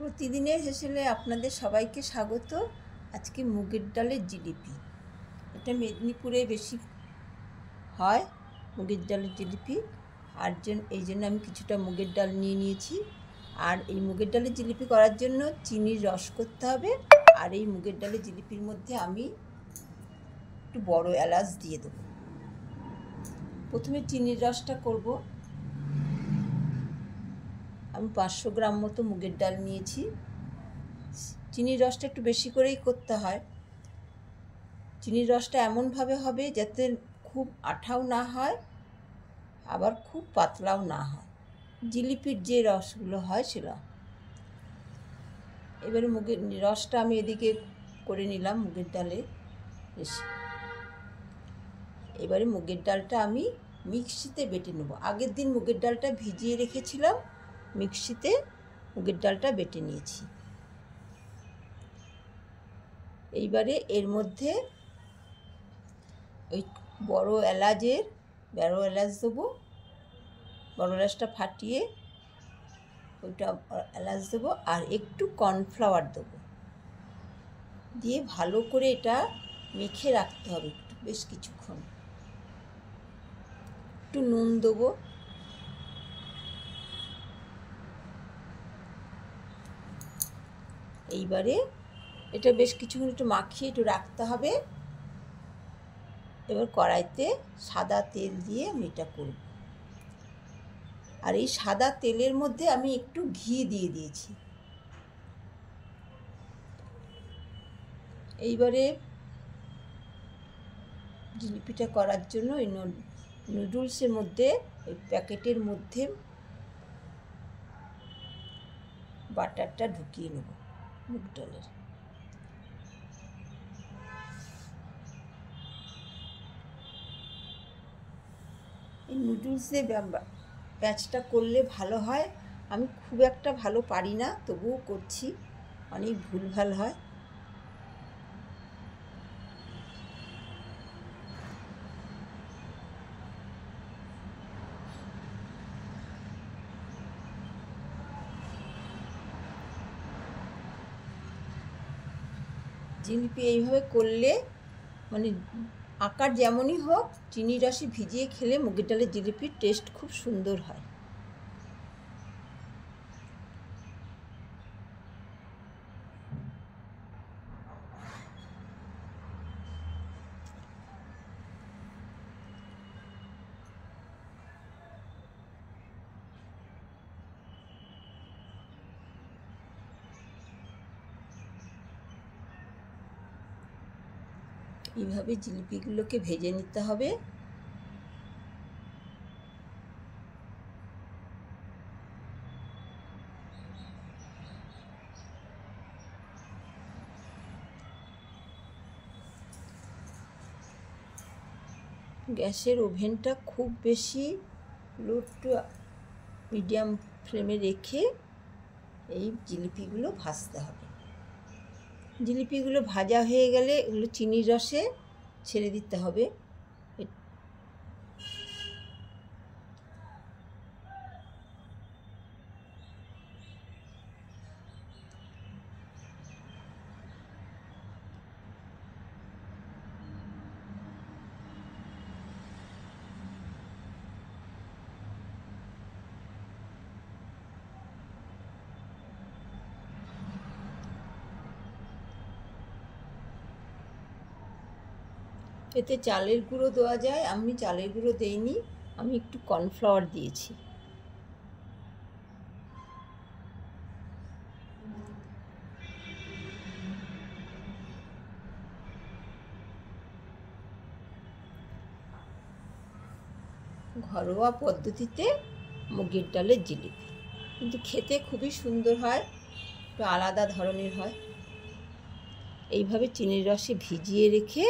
প্রতিদিনের হেসেলে আপনাদের সবাইকে স্বাগত। আজকে মুগের ডালের জিলিপি। এটা মেদিনীপুরে বেশি হয় মুগের ডালের জিলিপি। এই জন্য আমি কিছুটা মুগের ডাল নিয়ে নিয়েছি। আর এই মুগের ডালের জিলিপি করার জন্য চিনির রস করতে হবে। আর এই মুগের ডালের জিলিপির মধ্যে আমি একটু বড় এলাচ দিয়ে দেবো। প্রথমে চিনির রসটা করব। আমি 500 গ্রাম মতো মুগের ডাল নিয়েছি। চিনির রসটা একটু বেশি করেই করতে হয়। চিনির রসটা এমনভাবে হবে যাতে খুব আঠাও না হয়, আবার খুব পাতলাও না হয়, জিলিপির যে রসগুলো হয় সেটা। এবারে মুগের রসটা আমি এদিকে করে নিলাম মুগের ডালে। এবারে মুগের ডালটা আমি মিক্সিতে বেটে নেব। আগের দিন মুগের ডালটা ভিজিয়ে রেখেছিলাম, মিক্সিতে মুগের ডালটা বেটে নিয়েছি। এইবারে এর মধ্যে ওই বড় এলাচ দেবো। বড় এলাচটা ফাটিয়ে ওইটা এলাচ দেবো, আর একটু কর্নফ্লাওয়ার দেবো, দিয়ে ভালো করে এটা মেখে রাখতে হবে একটু, বেশ কিছুক্ষণ। একটু নুন দেবো। এইবারে এটা বেশ কিছুক্ষণ একটু মাখিয়ে একটু রাখতে হবে। এবার কড়াইতে সাদা তেল দিয়ে আমি এটা করব। আর এই সাদা তেলের মধ্যে আমি একটু ঘি দিয়ে দিয়েছি। এইবারে জিলিপিটা করার জন্য এই নুডলসের মধ্যে, এই প্যাকেটের মধ্যে বাটারটা ঢুকিয়ে নেব মুগ ডালের। এই নুডলসে ব্যাচটা করলে ভালো হয়। আমি খুব একটা ভালো পারি না, তবুও করছি, অনেক ভুলভাল হয়। জিলিপি এইভাবে করলে, মানে আকার যেমনই হোক, চিনি রসে ভিজিয়ে খেলে মুগের ডালের জিলিপির টেস্ট খুব সুন্দর হয়। এইভাবে জিলিপিগুলোকে ভেজে নিতে হবে। গ্যাসের ওভেনটা খুব বেশি লো টু মিডিয়াম ফ্লেমে রেখে এই জিলিপিগুলো ভাজতে হবে। জিলিপিগুলো ভাজা হয়ে গেলে এগুলো চিনির রসে ছেড়ে দিতে হবে। এতে চালের গুঁড়ো দেওয়া যায়, আমি চালের গুঁড়ো দেইনি, আমি একটু কর্নফ্লাওয়ার দিয়েছি। ঘরোয়া পদ্ধতিতে মুগের ডালের জিলিপি, কিন্তু খেতে খুবই সুন্দর হয়, একটু আলাদা ধরনের হয়। এইভাবে চিনির রসে ভিজিয়ে রেখে